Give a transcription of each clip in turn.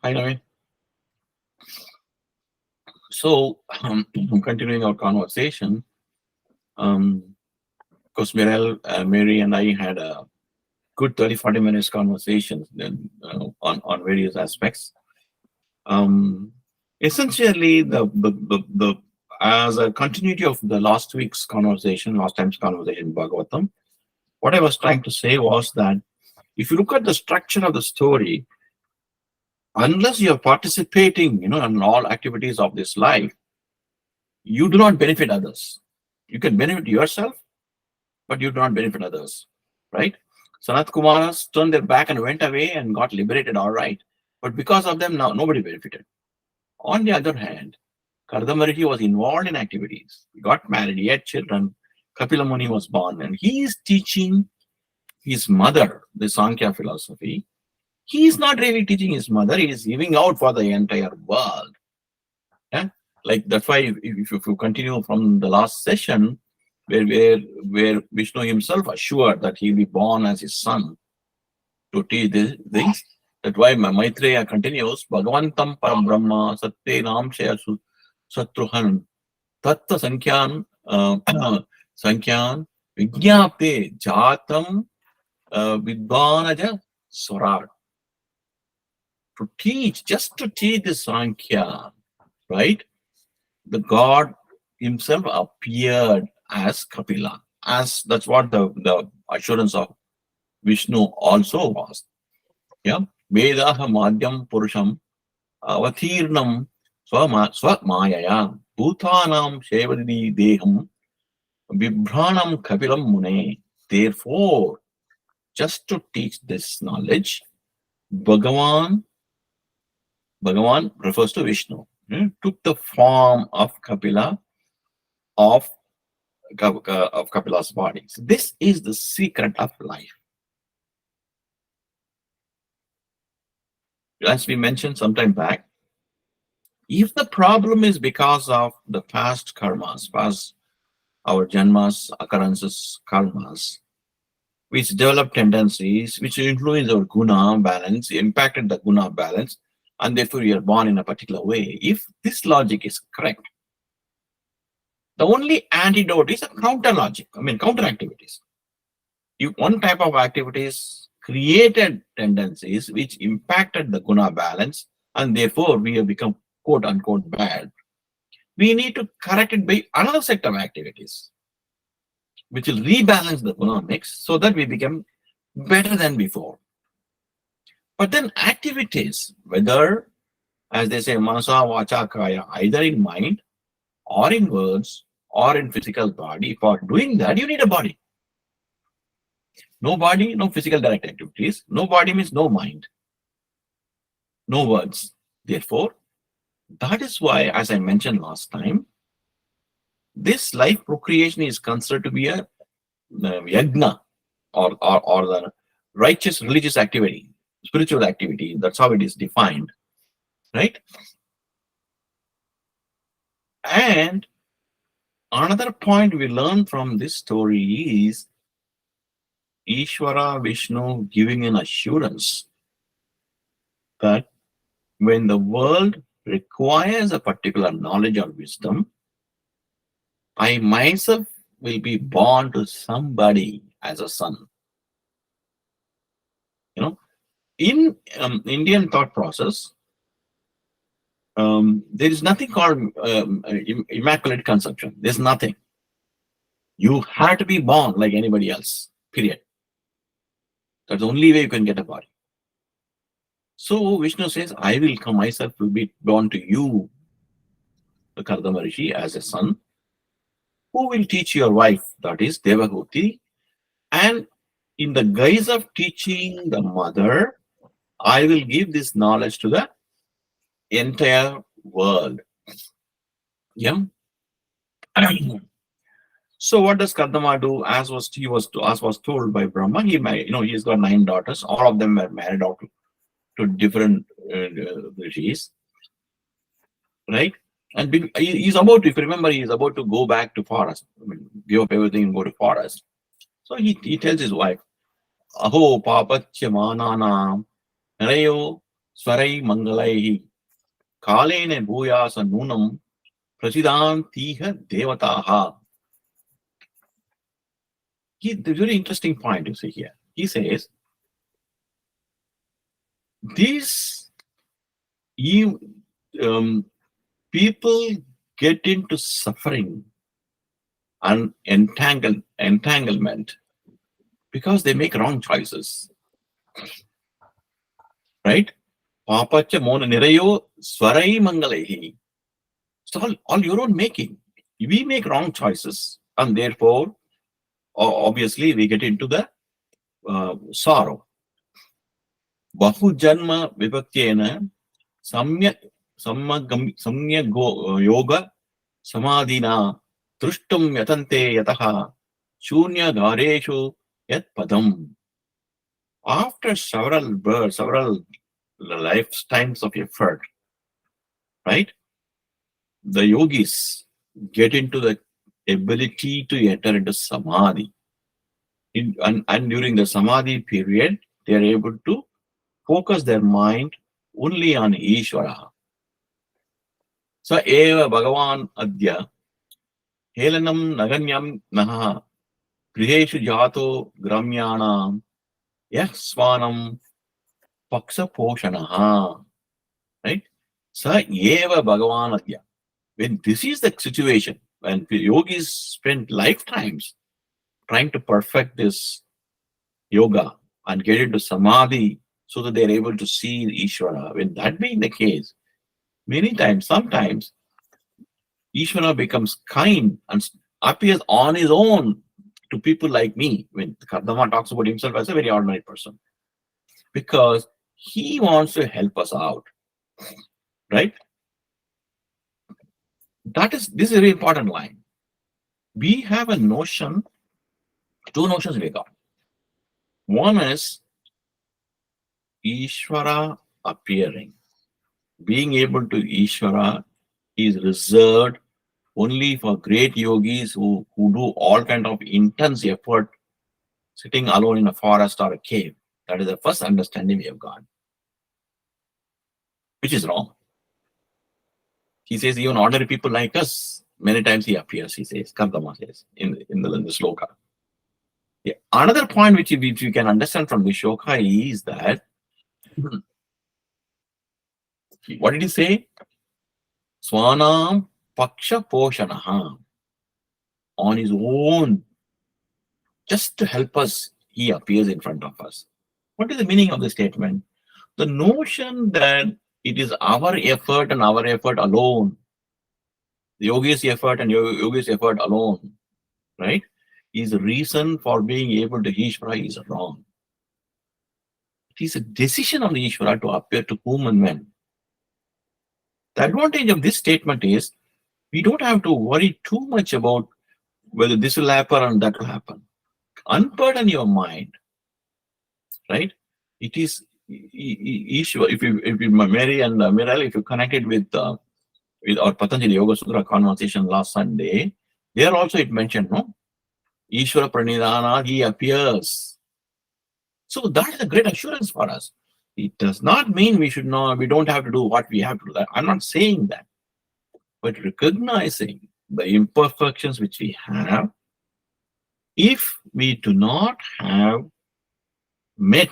Hi, Naveen. So, continuing our conversation, because Mary and I had a good 30-40 minutes conversation then, on various aspects. Um, Essentially, the as a continuity of the last time's conversation, Bhagavatam, what I was trying to say was that if you look at the structure of the story, unless you are participating, in all activities of this life, you do not benefit others. You can benefit yourself, but you do not benefit others, right? Sanat Kumaras turned their back and went away and got liberated, all right. But because of them, now nobody benefited. On the other hand, Kardamarishi was involved in activities. He got married, he had children. Kapila Muni was born, and he is teaching his mother the Sankhya philosophy. He is not really teaching his mother, he is giving out for the entire world. Yeah? Like that's why if you continue from the last session, where Vishnu himself assured that he will be born as his son to teach these things. That's why Maitreya continues, Bhagavantam Param Brahma Satte Nam Shaya Satruhan Tatta Sankyan Sankyan Vijnapte Jatam Vidvanaja Swarat. To teach, just to teach the Sankhya, right? The God himself appeared as Kapila. As that's what the assurance of Vishnu also was. Yeah. Vedaha Madhyam Purusham Avathirnam Swamayaya Bhutanam Shevadi Deham Vibhranam Kapilam Mune. Therefore, just to teach this knowledge, Bhagavan refers to Vishnu, took the form of Kapila, of Kapila's body. So this is the secret of life. As we mentioned sometime back, if the problem is because of the past karmas, past our janmas, occurrences, karmas, which develop tendencies, which influence our guna balance, impacted the guna balance, and therefore we are born in a particular way. If this logic is correct, the only antidote is a counter logic, counter activities. If one type of activities created tendencies which impacted the guna balance, and therefore we have become quote unquote bad, we need to correct it by another set of activities, which will rebalance the guna mix so that we become better than before. But then activities, whether, as they say, manasa, vacha, kaya, either in mind or in words or in physical body, for doing that, you need a body. No body, no physical direct activities. No body means no mind, no words. Therefore, that is why, as I mentioned last time, this life procreation is considered to be a yajna, or the righteous religious activity, spiritual activity. That's how it is defined, right? And another point we learn from this story is Eshwara Vishnu giving an assurance that when the world requires a particular knowledge or wisdom, I myself will be born to somebody as a son. In Indian thought process, there is nothing called immaculate conception. There's nothing. You have to be born like anybody else, period. That's the only way you can get a body. So Vishnu says, I will come myself, will be born to you, the Kardamarishi, as a son, who will teach your wife, that is Devahuti, and in the guise of teaching the mother, I will give this knowledge to the entire world. Yeah. So what does Kardama do? As was told by Brahma, he's got 9 daughters. All of them were married out to different rishis, right? And he's about to, if you remember, he's about to go back to forest. Give up everything and go to forest. So he tells his wife, Aho papachya mananam narayo Swarai Mangalaihi Kalene Bhuyasa Nunam Prasidantiha Devataha. The very interesting point you see here. He says, these people get into suffering and entanglement because they make wrong choices. Right? Papacha Mona Nirayo Swarai Mangalaihi. It's all your own making. We make wrong choices, and therefore, obviously, we get into the sorrow. Bahu Janma Vibhaktena Samya Yoga Samadhina Trushtum Yatante Yataha Shunya Gareshu Yat Padam. After several lifetimes of effort, right? The yogis get into the ability to enter into samadhi. And during the samadhi period, they are able to focus their mind only on Ishvara. Sa eva Bhagavan Adya Helanam Naganyam Naha Griheshu Jato Gramyanam Yaswanam Paksa Poshanaha. Right? Sa eva Bhagavan Adya. When this is the situation, when yogis spend lifetimes trying to perfect this yoga and get into samadhi so that they're able to see Ishvara, when that being the case, sometimes, Ishvara becomes kind and appears on his own to people like me. When Kardama talks about himself as a very ordinary person, because he wants to help us out, right? This is a very important line. We have a notion, two notions we got. One is Ishvara appearing. Being able to Ishvara is reserved only for great yogis who do all kind of intense effort sitting alone in a forest or a cave. That is the first understanding we have got, which is wrong. He says even ordinary people like us, many times he appears, he says, Kardama says, in the sloka. Yeah. Another point which you can understand from the shloka is that, what did he say? Swanam Paksha Poshanaha. On his own, just to help us, he appears in front of us. What is the meaning of the statement? The notion that it is our effort and our effort alone, the yogi's effort and yogi's effort alone, right, is the reason for being able to Ishvara is wrong. It is a decision of the Ishvara to appear to whom and when. The advantage of this statement is we don't have to worry too much about whether this will happen and that will happen. Unburden your mind, right? It is Ishvara. If you Mary and Miral, if you connect it with our Patanjali Yoga Sutra conversation last Sunday, there also it mentioned, no? Ishvara Pranidhana, he appears. So that is a great assurance for us. It does not mean we don't have to do what we have to do. I'm not saying that. But recognizing the imperfections which we have, if we do not have met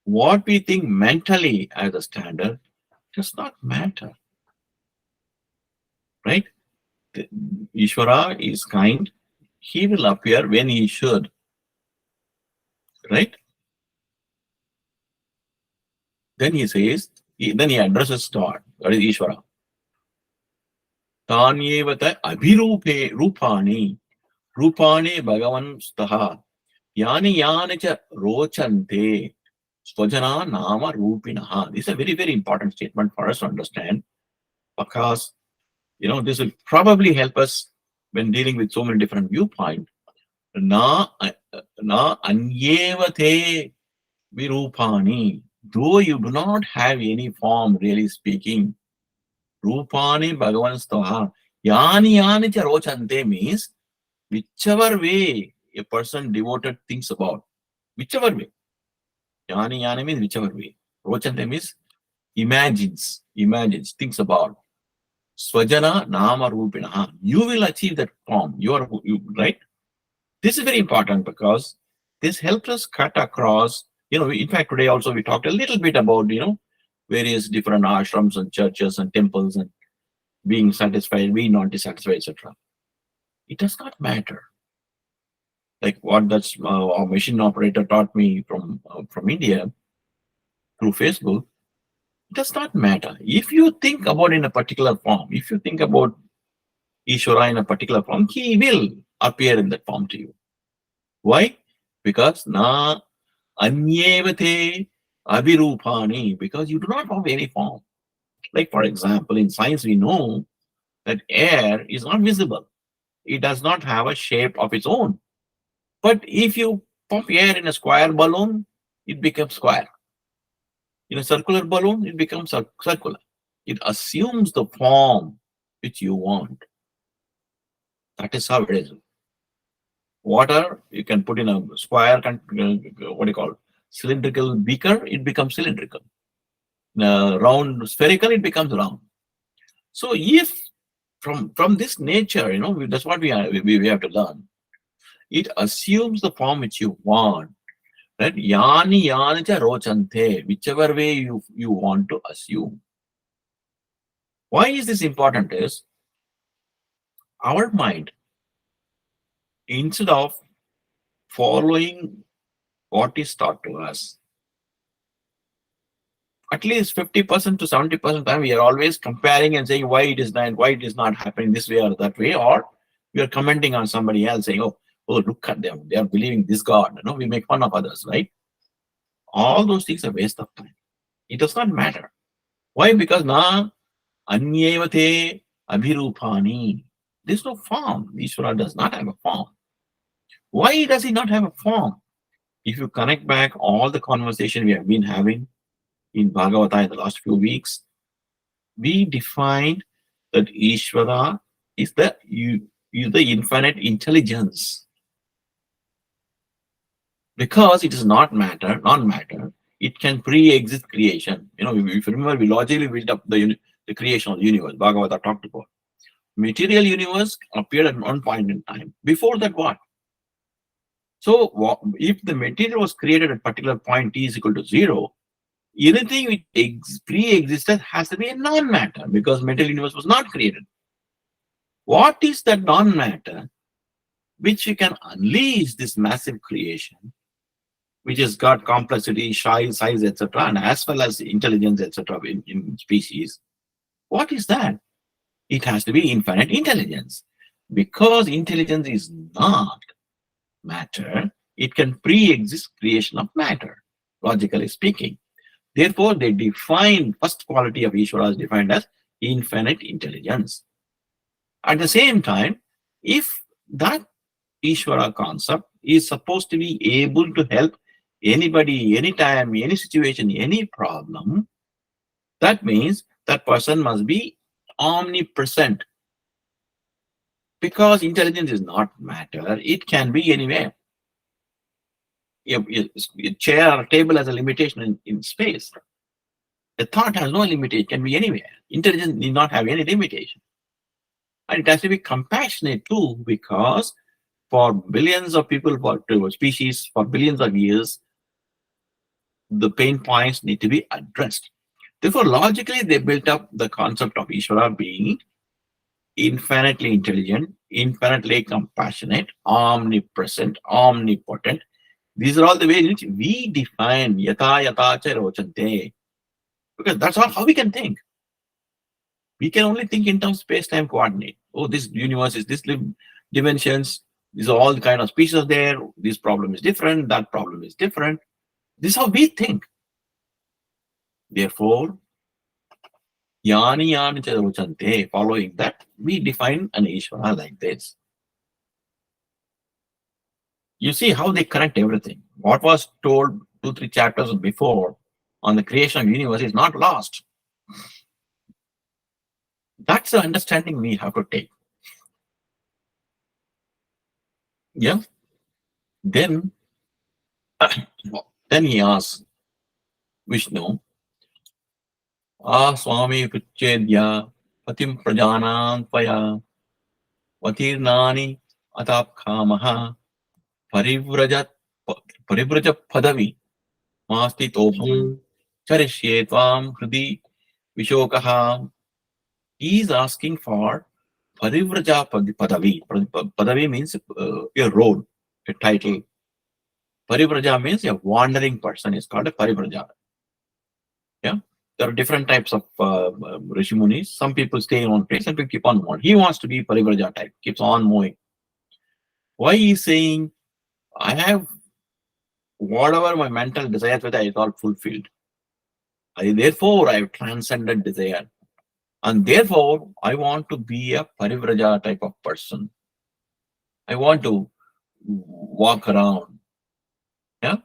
what we think mentally as a standard, does not matter. Right? Ishvara is kind. He will appear when he should. Right? Then he says, then he addresses God, that is Ishvara. Tanyevata abhirupe rupani bhagavan staha yani cha rochante swajana nama rupinaha. This is a very, very important statement for us to understand, because this will probably help us when dealing with so many different viewpoints. Na anyevate virupani. Though you do not have any form, really speaking, Rupani Bhagavan Staha. Yani cha rochante means whichever way a person devoted thinks about. Whichever way. Yani means whichever way. Rochante means imagines, thinks about Swajana Nama Rupinaha, you will achieve that form. Right? This is very important because this helps us cut across, in fact, today also we talked a little bit about, various different ashrams and churches and temples and being satisfied, being not dissatisfied, etc. It does not matter. Like what that's our machine operator taught me from India through Facebook. It does not matter. If you think about in a particular form, if you think about Ishvara in a particular form, he will appear in that form to you. Why? Because na anyevate abhirupani, because you do not have any form. Like for example, in science we know that air is not visible. It does not have a shape of its own. But if you pump air in a square balloon, it becomes square. In a circular balloon, it becomes circular. It assumes the form which you want. That is how it is. Water, you can put in a square, what do you call it? Cylindrical beaker, it becomes cylindrical. Round spherical, it becomes round. So if from this nature, that's what we have to learn. It assumes the form which you want. Right? Yani yani cha rochante, whichever way you want to assume. Why is this important is our mind, instead of following what is taught to us, at least 50% to 70% time we are always comparing and saying why it is not happening this way or that way, or we are commenting on somebody else saying, oh, look at them, they are believing this God. We make fun of others, right? All those things are waste of time. It does not matter. Why? Because na anyevate abhirupani. There's no form. Ishvara does not have a form. Why does he not have a form? If you connect back all the conversation we have been having in Bhagavatam in the last few weeks, we defined that Ishvara is the infinite intelligence. Because it is not matter, non-matter, it can pre-exist creation. If you remember, we logically built up the creation of the universe. Bhagavatam talked about. Material universe appeared at one point in time. Before that, what? So if the material was created at a particular point t is equal to 0, anything which pre-existed has to be a non-matter because material universe was not created. What is that non-matter which you can unleash this massive creation, which has got complexity, size, etc., and as well as intelligence, etc., in species? What is that? It has to be infinite intelligence. Because intelligence is not matter, it can pre-exist creation of matter, logically speaking. Therefore, they define first quality of Ishvara is defined as infinite intelligence. At the same time, if that Ishvara concept is supposed to be able to help anybody, anytime, any situation, any problem, that means that person must be omnipresent. Because intelligence is not matter, it can be anywhere. A chair or table has a limitation in space. A thought has no limitation, it can be anywhere. Intelligence need not have any limitation. And it has to be compassionate too, because for billions of people, for species, for billions of years, the pain points need to be addressed. Therefore, logically, they built up the concept of Ishvara being infinitely intelligent, infinitely compassionate, omnipresent, omnipotent. These are all the ways in which we define yata yata cha rochante. Because that's all how we can think. We can only think in terms of space-time coordinate. Oh, this universe is this dimensions. These are all the kind of species there. This problem is different. That problem is different. This is how we think. Therefore, yani yani charuchante, following that, we define an Ishvara like this. You see how they connect everything. What was told 2-3 chapters before on the creation of the universe is not lost. That's the understanding we have to take. Yeah. Then he asks Vishnu, Swami Puchedya Patim Prajanam Tvaya Vatirnani Atap Kamaha Parivrajat Parivrajat Padavi Masti Toham Charishye Tvam Hridi Vishokaha. He is asking for Parivraja Padavi. Padavi means a road, a title. Parivraja means a wandering person is called a Parivraja. Yeah. There are different types of Rishi Munis. Some people stay in one place, some people keep on moving. He wants to be Parivraja type, keeps on moving. Why he is saying, I have whatever my mental desires with, I got fulfilled. Therefore, I have transcended desire. And therefore, I want to be a Parivraja type of person. I want to walk around. Yeah.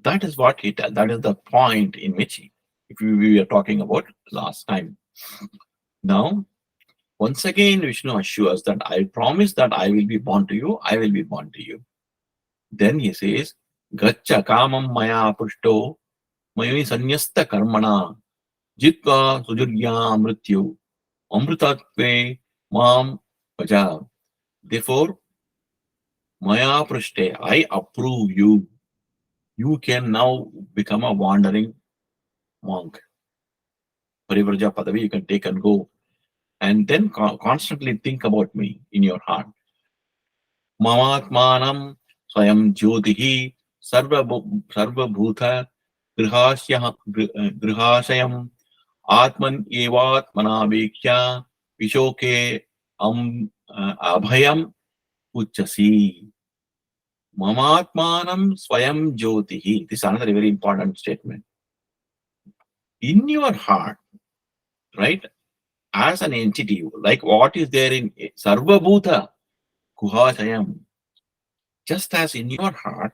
That is what he tells. That is the point in which we were talking about last time. Now, once again, Vishnu assures that I promise that I will be born to you, I will be born to you. Then he says, Gacha kamam maya pushto mayi sanyasta karmana jitva sujurya amrityu amrutatve mam vaja. Therefore, maya pushte, I approve you. You can now become a wandering monk. Parivraja Padavi, you can take and go. And then constantly think about me in your heart. Mamatmanam swayam jyotihi sarvabhuta grihashayam atman evatmanabhikya vishoke abhayam uchasi. Mamatmanam swayam jyotihi. This is another very important statement. In your heart, right, as an entity, like what is there in Sarvabhuta Guhashayam, just as in your heart,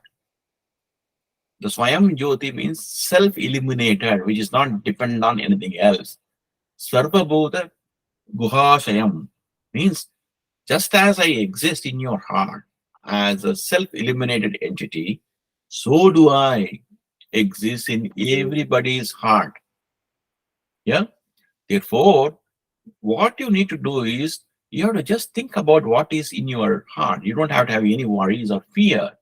the Swayam Jyoti means self-illuminated, which is not dependent on anything else. Sarvabhuta Guhashayam means just as I exist in your heart as a self-illuminated entity, so do I exist in everybody's heart. Yeah. Therefore, what you need to do is you have to just think about what is in your heart. You don't have to have any worries or fear.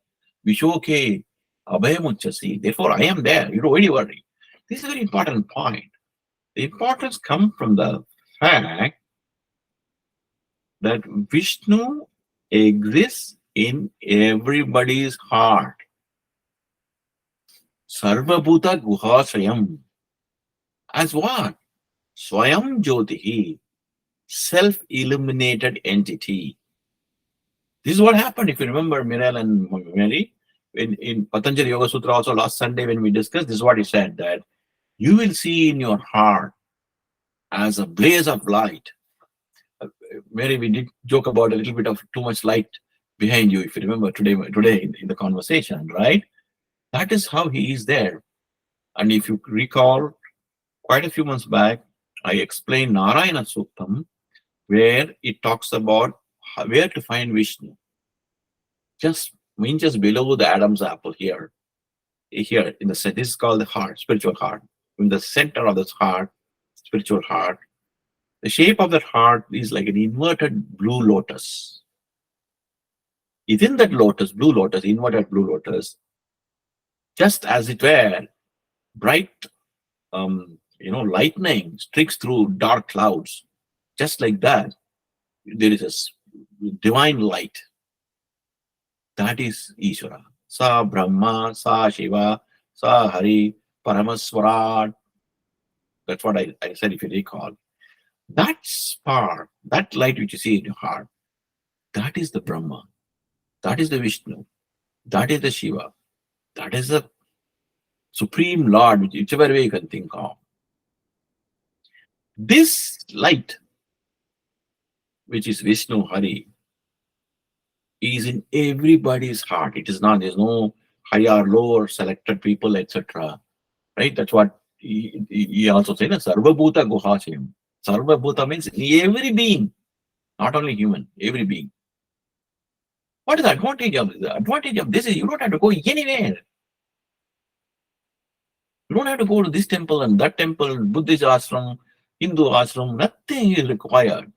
Vishoke abhayamuchasi. Therefore, I am there. You don't really worry. This is a very important point. The importance comes from the fact that Vishnu exists in everybody's heart. Sarvabhuta guhasayam. As what? Swayam Jyotihi. Self-illuminated entity. This is what happened, if you remember, Mirel and Mary, in Patanjali Yoga Sutra also last Sunday when we discussed, this is what he said, that you will see in your heart as a blaze of light. Mary, we did joke about a little bit of too much light behind you, if you remember today in the conversation, right? That is how he is there. And if you recall, quite a few months back, I explained Narayana Suktam, where it talks about where to find Vishnu. Just below the Adam's apple here in the center. This is called the heart, spiritual heart. In the center of this heart, spiritual heart, the shape of that heart is like an inverted blue lotus. Within that lotus, blue lotus, inverted blue lotus, just as it were, bright, lightning streaks through dark clouds. Just like that, there is a divine light. That is Ishvara. Sa Brahma, Sa Shiva, Sa Hari, Paramaswarat. That's what I said, if you recall. That spark, that light which you see in your heart, that is the Brahma. That is the Vishnu. That is the Shiva. That is the Supreme Lord, whichever way you can think of. This light, which is Vishnu, Hari, is in everybody's heart. It is not, there's no higher, lower, selected people, etc. Right? That's what he also said, Sarva Bhuta Guhashayam. Sarva Bhuta means every being, not only human, every being. What is the advantage of this? The advantage of this is you don't have to go anywhere. You don't have to go to this temple and that temple, Buddhist ashram, Hindu ashram, nothing is required.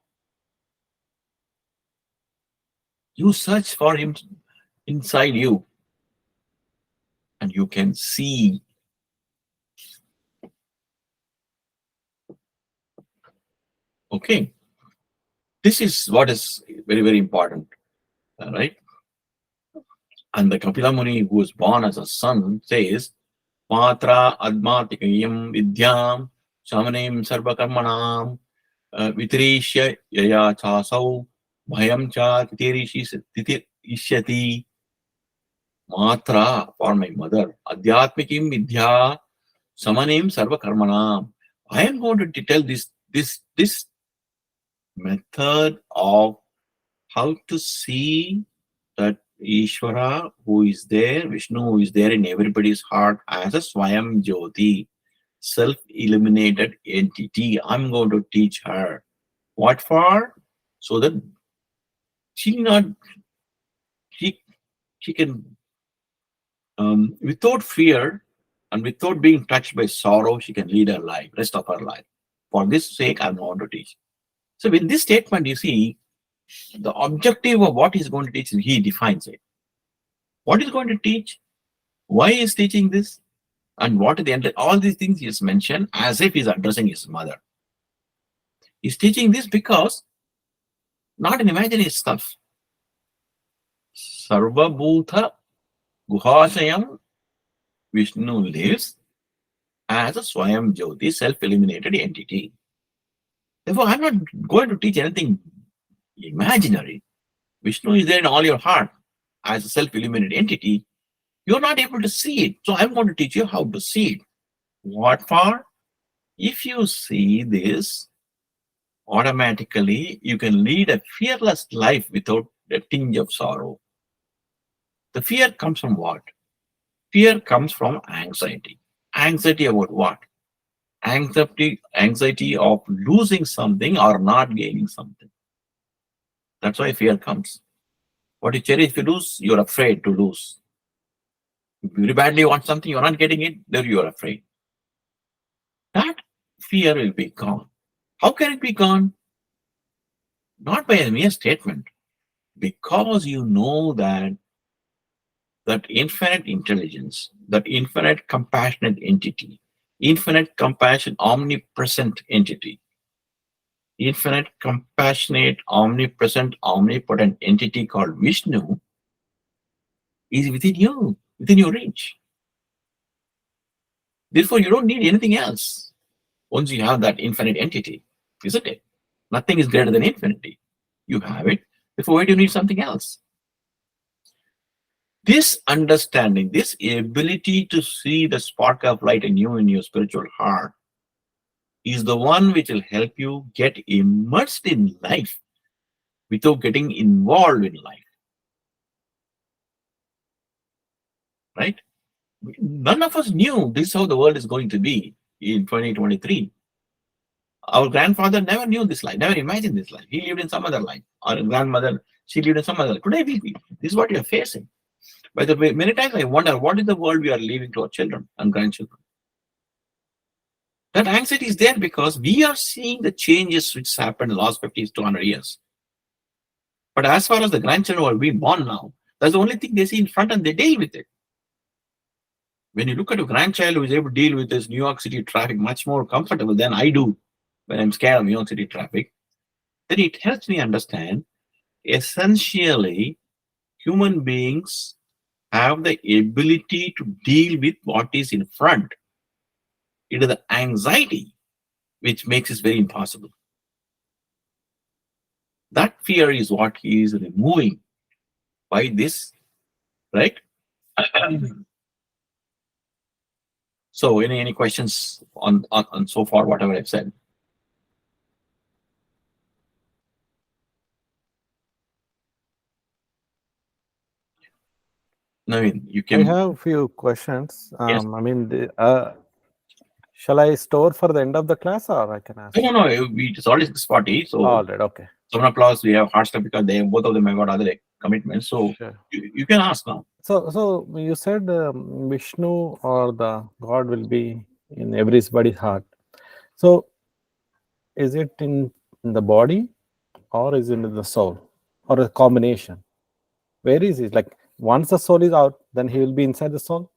You search for him inside you and you can see. Okay. This is what is very, very important. Right? And the Kapila Muni, who was born as a son, says, Matra admatikayam vidyam shamanim sarvakarmanam vitrishya yaya chasau bhayam cha titishyati. Matra, for my mother, adhyatmikim vidya samanim sarvakarmanam. I am going to tell this method of how to see that eshwara who is there, Vishnu who is there in everybody's heart as a Swayam Jyoti, self-illuminated entity. I'm going to teach her. What for? So that she can, without fear and without being touched by sorrow, she can lead her life, rest of her life. For this sake, I'm going to teach. So with this statement, you see, the objective of what he's going to teach, he defines it. What he's going to teach, why he's teaching this, and what at the end, all these things he has mentioned as if he's addressing his mother. He's teaching this because not an imaginary stuff. Sarva Bhutha Guhashayam, Vishnu lives as a Swayam Jyoti, self-illuminated entity. Therefore, I'm not going to teach anything imaginary. Vishnu is there in all your heart as a self-illuminated entity. You're not able to see it. So I'm going to teach you how to see it. What for? If you see this, automatically you can lead a fearless life without a tinge of sorrow. The fear comes from what? Fear comes from anxiety. Anxiety about what? Anxiety of losing something or not gaining something. That's why fear comes. What you cherish, if you lose, you're afraid to lose. If you really badly want something, you're not getting it, then you're afraid. That fear will be gone. How can it be gone? Not by a mere statement. Because you know that infinite intelligence, that infinite compassionate entity, infinite compassion, omnipresent entity, infinite compassionate, omnipresent, omnipotent entity called Vishnu is within you, within your reach. Therefore, you don't need anything else once you have that infinite entity, isn't it? Nothing is greater than infinity. You have it. Therefore, why do you need something else? This understanding, this ability to see the spark of light in you in your spiritual heart is the one which will help you get immersed in life without getting involved in life. Right? None of us knew this is how the world is going to be in 2023. Our grandfather never knew this life, never imagined this life. He lived in some other life. Our grandmother, she lived in some other life. Today, this is what you're facing. By the way, many times I wonder, what is the world we are leaving to our children and grandchildren? That anxiety is there because we are seeing the changes which happened in the last 50 to 100 years. But as far as the grandchildren who are being born now, that's the only thing they see in front and they deal with it. When you look at a grandchild who is able to deal with this New York City traffic much more comfortable than I do when I'm scared of New York City traffic, then it helps me understand essentially human beings have the ability to deal with what is in front. It is the anxiety which makes it very impossible. That fear is what he is removing by this, right? So, any questions on so far whatever I've said? I mean, you can. I have a few questions. Yes. I mean, shall I store for the end of the class, or I can ask? No. It's already 6:40. So. All right. Okay. 7 o'clock, we have hard stuff because both of them have got other commitments. So Sure. you can ask now. So you said Vishnu or the God will be in everybody's heart. So is it in the body or is it in the soul or a combination? Where is it? Like once the soul is out, then he will be inside the soul,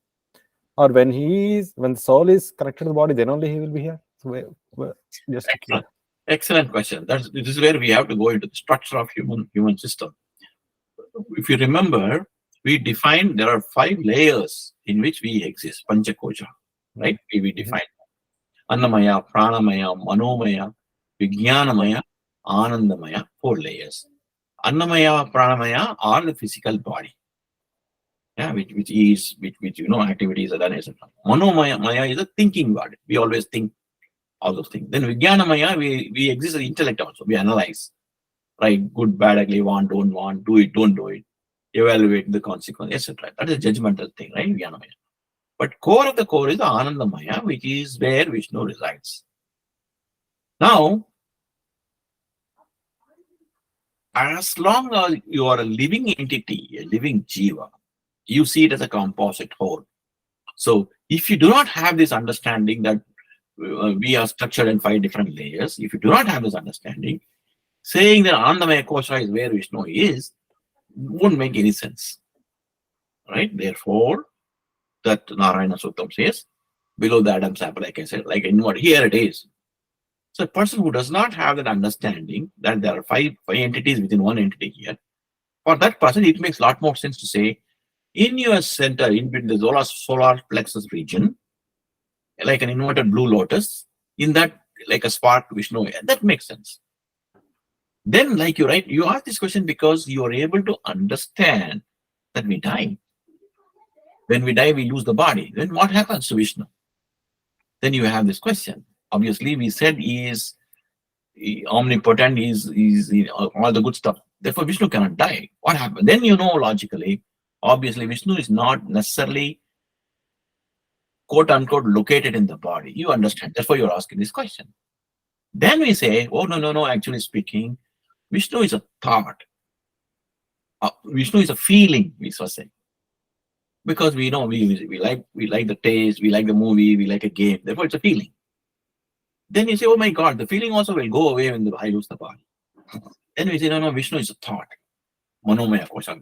or when the soul is connected to the body, then only he will be here. So just to clear. Excellent question. This is where we have to go into the structure of human system. If you remember, we defined there are 5 layers in which we exist. Panchakosha, right? We define Annamaya, Pranamaya, Manomaya, Vijnanamaya, Anandamaya, 4 layers. Annamaya, Pranamaya are the physical body. Yeah, which activities are done, etc. Manomaya is a thinking body. We always think all those things. Then Vijnanamaya, we exist as intellect also. We analyze, right? Good, bad, ugly, want, don't want, do it, don't do it, evaluate the consequence, etc. That is a judgmental thing, right? Vijnanamaya. But core of the core is the Anandamaya, which is where Vishnu resides. Now, as long as you are a living entity, a living jiva, you see it as a composite whole. So if you do not have this understanding that we are structured in 5 different layers, if you do not have this understanding, saying that Anandamaya Kosha is where Vishnu is won't make any sense. Right? Therefore, that Narayana Suktam says, below the Adam's apple, like I said, like in what here it is. So a person who does not have that understanding that there are five entities within one entity here, for that person, it makes a lot more sense to say, in your center, in between the solar plexus region, like an inverted blue lotus, in that, like a spark Vishnu, that makes sense. Then, like you ask this question because you are able to understand that we die. When we die, we lose the body. Then what happens to Vishnu? Then you have this question. Obviously, we said he is omnipotent, is all the good stuff. Therefore, Vishnu cannot die. What happened? Then you know logically, obviously, Vishnu is not necessarily quote unquote located in the body. You understand. Therefore, you're asking this question. Then we say, oh, no, actually speaking, Vishnu is a thought. Vishnu is a feeling, we shall say. Because we know we like the taste, we like the movie, we like a game. Therefore, it's a feeling. Then you say, oh my God, the feeling also will go away when I lose the body. Then we say, no, Vishnu is a thought. Manomaya Kosha.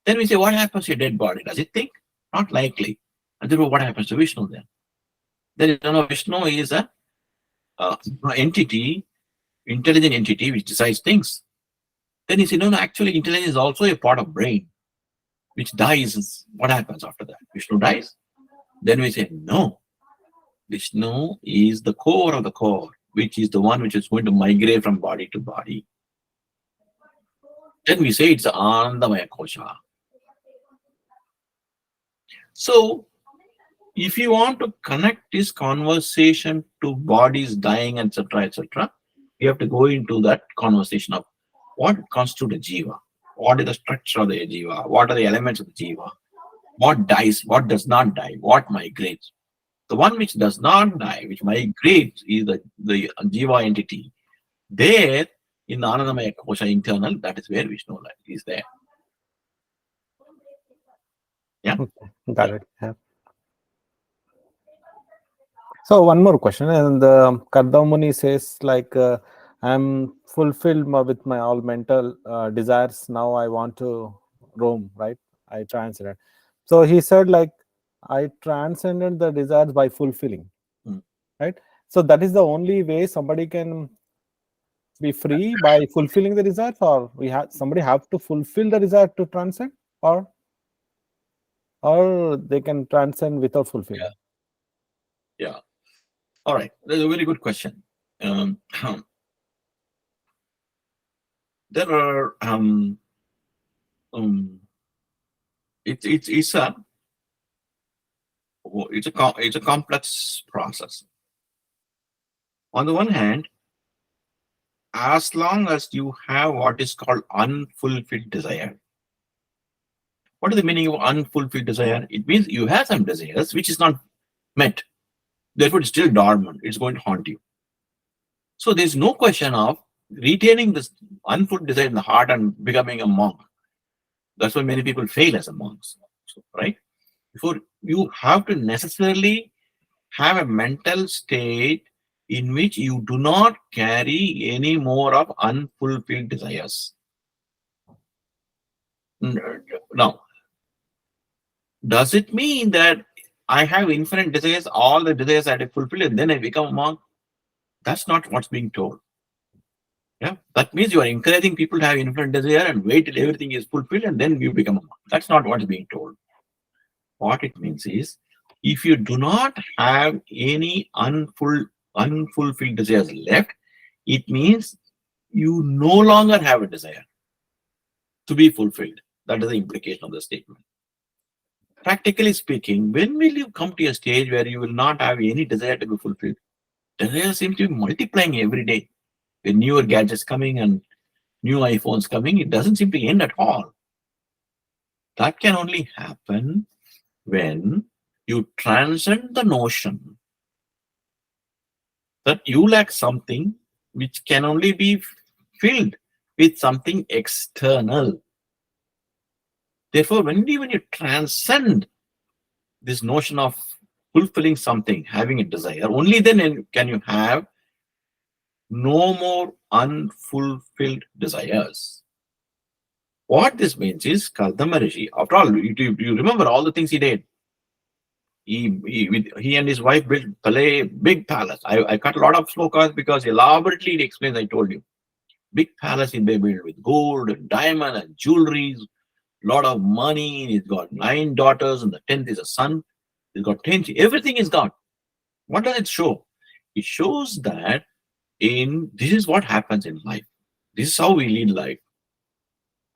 Then we say, what happens to your dead body? Does it think? Not likely. And therefore, what happens to Vishnu then? Then Vishnu is a entity, intelligent entity which decides things. Then you say, no, actually intelligence is also a part of brain, which dies. What happens after that? Vishnu dies? Then we say, no. Vishnu is the core of the core, which is the one which is going to migrate from body to body. Then we say it's Anandamaya Kosha. So, if you want to connect this conversation to bodies dying, etc., you have to go into that conversation of what constitutes a jiva, what is the structure of the jiva, what are the elements of the jiva, what dies, what does not die, what migrates. The one which does not die, which migrates, is the jiva entity. There, in the Anandamaya Kosha internal, that is where Vishnu is there. Yeah? Okay, got it. Yeah. So one more question, and Kardamuni says like, I'm fulfilled with my all mental desires. Now I want to roam, right? I transcended. So he said like, I transcended the desires by fulfilling, right? So that is the only way somebody can be free, by fulfilling the desires, or somebody have to fulfill the desire to transcend, or they can transcend without fulfilling. Yeah. All right, that's a very good question. There are it's a complex process. On the one hand, as long as you have what is called unfulfilled desire. What is the meaning of unfulfilled desire? It means you have some desires which is not met. Therefore, it's still dormant. It's going to haunt you. So there's no question of retaining this unfulfilled desire in the heart and becoming a monk. That's why many people fail as a monks, right? Before you have to necessarily have a mental state in which you do not carry any more of unfulfilled desires. Now, does it mean that I have infinite desires, all the desires I have to fulfill, and then I become a monk? That's not what's being told. Yeah, that means you are encouraging people to have infinite desire and wait till everything is fulfilled and then you become a monk. That's not what's being told. What it means is, if you do not have any unfulfilled desires left, it means you no longer have a desire to be fulfilled. That is the implication of the statement. Practically speaking, when will you come to a stage where you will not have any desire to be fulfilled? Desire seems to be multiplying every day. With newer gadgets coming and new iPhones coming, it doesn't seem to end at all. That can only happen when you transcend the notion that you lack something which can only be filled with something external. Therefore, when you transcend this notion of fulfilling something, having a desire, only then can you have no more unfulfilled desires. What this means is, Kardama Rishi, after all, you remember all the things he did. He and his wife built a big palace. I cut a lot of slokas because elaborately it explains, I told you. Big palace they built with gold and diamond and jewelry, lot of money. He's got 9 daughters and the 10th is a son. He's got 10, everything is got. What does it show? It shows that this is what happens in life. This is how we lead life.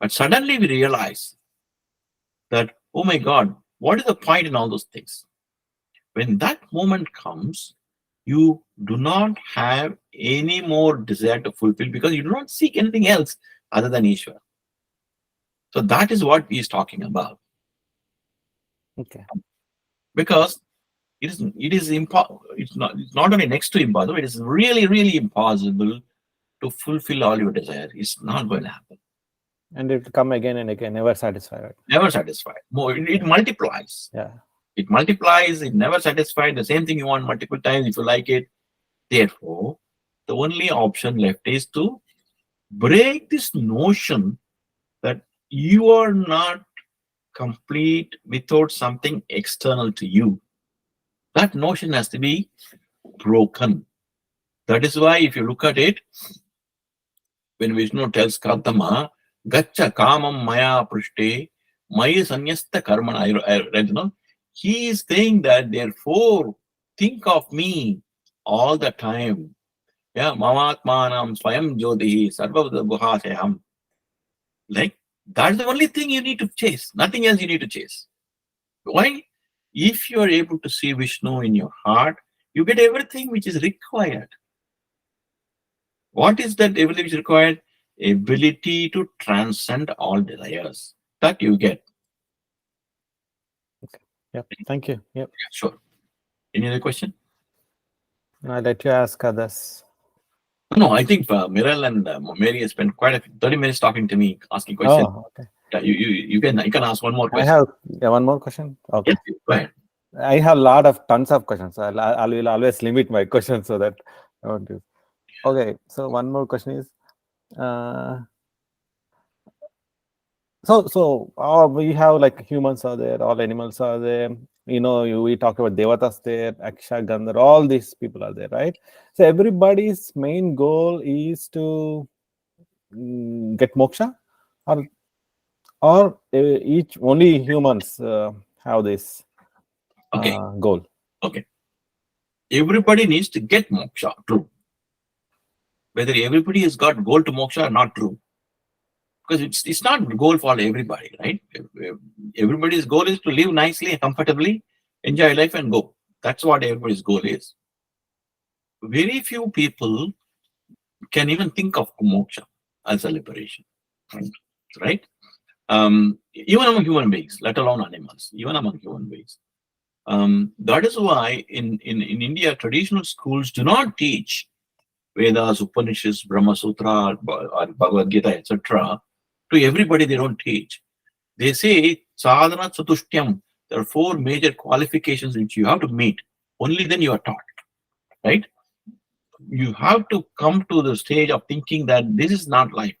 But suddenly we realize that, oh my God, what is the point in all those things? When that moment comes, you do not have any more desire to fulfill because you do not seek anything else other than eshwara. So that is what he is talking about. Okay. Because it's not only next to impossible, it is really, really impossible to fulfill all your desires. It's not going to happen. And it will come again and again, never satisfied. Never satisfied. More, it multiplies. Yeah. It multiplies, it never satisfied. The same thing you want multiple times if you like it. Therefore, the only option left is to break this notion that you are not complete without something external to you. That notion has to be broken. That is why if you look at it, when Vishnu tells Kardama, Gacha kamam maya prishte, maya sanyasta karmana, he is saying that, therefore, think of me all the time. Yeah, mamatmanam swayam jyoti sarvavada guhaseham. Like, that's the only thing you need to chase. Nothing else you need to chase. Why? If you are able to see Vishnu in your heart, you get everything which is required. What is that everything which is required? Ability to transcend all desires. That you get. Okay. Yep. Thank you. Yep. Yeah, sure. Any other question? I'll let you ask others. No, I think Miral and Mary has spent quite 30 minutes talking to me, asking questions. Oh, okay. Yeah, you can ask one more I question. have one more question. Okay. Yes, go ahead. I have tons of questions. I will always limit my questions so that I won't do. Okay. So one more question is, so we have like humans are there, all animals are there. We talk about devatas there, Aksha, Gandhar, all these people are there, right? So everybody's main goal is to get moksha, or each only humans have this goal. Okay. Everybody needs to get moksha, true. Whether everybody has got goal to moksha or not, true. Because it's not goal for everybody, right? Everybody's goal is to live nicely, comfortably, enjoy life and go. That's what everybody's goal is. Very few people can even think of moksha as a liberation, right? Even among human beings, let alone animals, even among human beings. That is why in India, traditional schools do not teach Vedas, Upanishads, Brahma Sutra, or Bhagavad Gita, etc. To everybody, they don't teach. They say sadhana chatushyam. There are 4 major qualifications which you have to meet. Only then you are taught, right? You have to come to the stage of thinking that this is not life.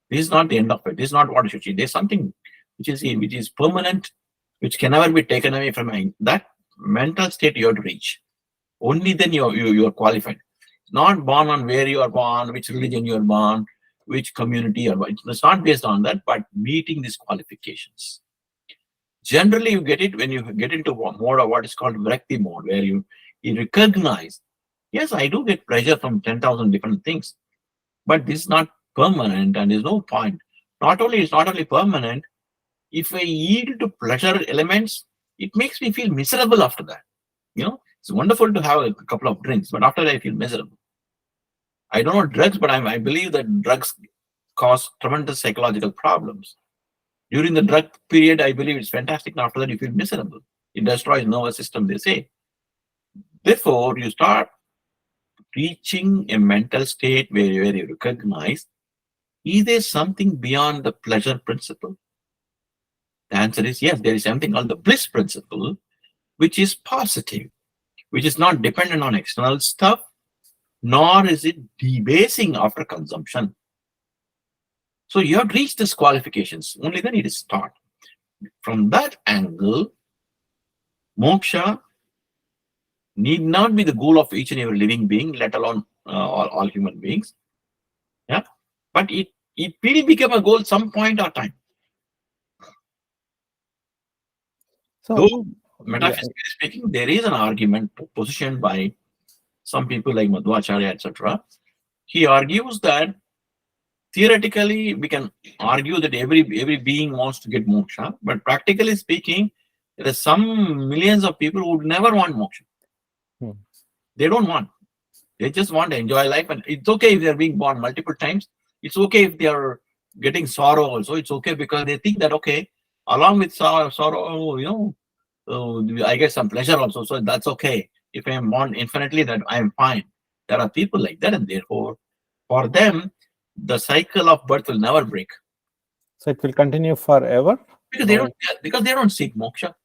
This is not the end of it. This is not what you should see. There's something which is permanent, which can never be taken away from mind. That mental state you have to reach. Only then you are qualified. Not born on where you are born, which religion you are born, which community you are born. It's not based on that, but meeting these qualifications. Generally, you get it when you get into a mode of what is called Vrakti mode, where you recognize, yes, I do get pleasure from 10,000 different things, but this is not permanent and there's no point. It's not only permanent, if I yield to pleasure elements, it makes me feel miserable after that. It's wonderful to have a couple of drinks, but after that I feel miserable. I don't know drugs, but I believe that drugs cause tremendous psychological problems. During the drug period, I believe it's fantastic. And after that, you feel miserable. It destroys nervous system, they say. Therefore, you start reaching a mental state where you recognize, is there something beyond the pleasure principle? The answer is yes, there is something called the bliss principle, which is positive, which is not dependent on external stuff, nor is it debasing after consumption. So you have to reach these qualifications. Only then it is taught. From that angle, moksha need not be the goal of each and every living being, let alone all human beings. Yeah, but it will become a goal some point or time. So, though metaphysically speaking, there is an argument positioned by some people like Madhvacharya, etc. He argues that theoretically we can argue that every being wants to get moksha, but practically speaking, there are some millions of people who would never want moksha. They don't want. They just want to enjoy life, and it's okay if they are being born multiple times. It's okay if they are getting sorrow also. It's okay because they think that, okay, along with sorrow, I get some pleasure also, so that's okay. If I am born infinitely, that I am fine. There are people like that, and therefore, for them, the cycle of birth will never break. So it will continue forever? Because they don't seek moksha.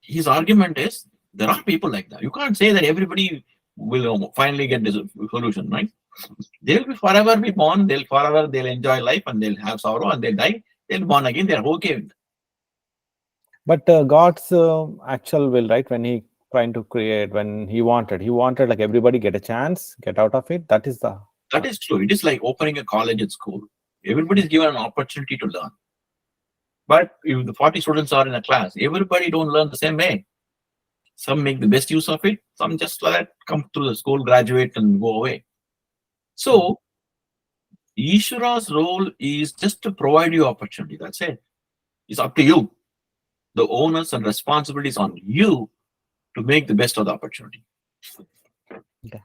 His argument is, there are people like that. You can't say that everybody will finally get this solution, right? They'll be forever be born, they'll enjoy life, and they'll have sorrow, and they'll die, they'll be born again, they're okay with it. But God's actual will, right? When he trying to create, when he wanted like everybody get a chance, get out of it. That is true. It is like opening a college and school. Everybody's given an opportunity to learn. But if the 40 students are in a class, everybody don't learn the same way. Some make the best use of it. Some just let it come through the school, graduate, and go away. So, Ishvara's role is just to provide you opportunity. That's it. It's up to you. The onus and responsibilities on you to make the best of the opportunity. Okay.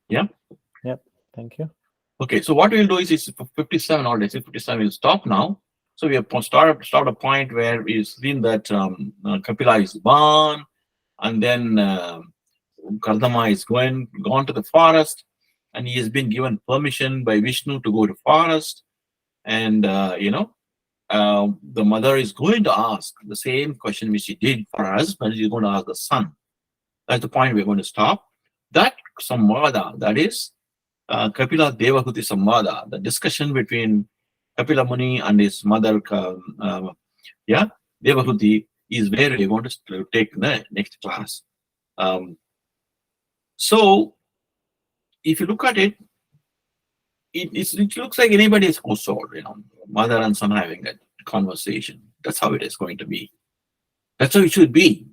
Yeah? Yep. Thank you. Okay, so what we'll do is 57 already. 57 will stop now. So we have start a point where we've seen that Kapila is born, and then Kardama is gone to the forest, and he has been given permission by Vishnu to go to forest, and the mother is going to ask the same question which she did for her husband. She's going to ask the son. That's the point we're going to stop. That Samvada, that is Kapila-Devahuti Samvada, the discussion between Kapila Muni and his mother, Devahuti, is where we're going to take the next class. So, if you look at it, it looks like anybody's household, mother and son having that conversation. That's how it is going to be. That's how it should be.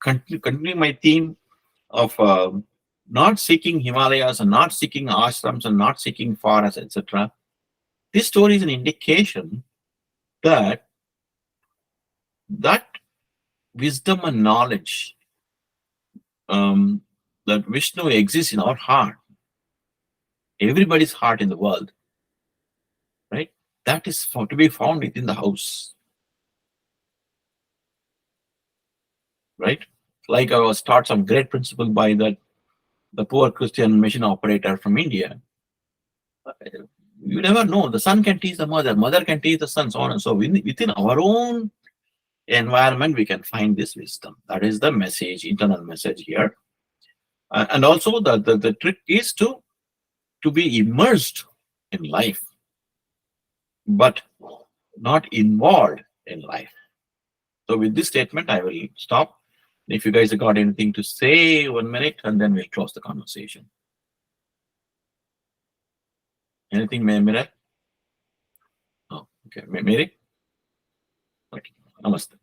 Continuing my theme of not seeking Himalayas and not seeking ashrams and not seeking forests, etc. This story is an indication that wisdom and knowledge that Vishnu exists in our heart, everybody's heart in the world, right? That is to be found within the house, right? Like I was taught some great principle by the poor Christian machine operator from India. You never know. The son can teach the mother, mother can teach the son, so on and so. Within our own environment, we can find this wisdom. That is the message, internal message here. And also the trick is to be immersed in life, but not involved in life. So with this statement, I will stop. If you guys have got anything to say, 1 minute, and then we'll close the conversation. Anything, Mira? Oh, okay. Mary? Okay. Namaste.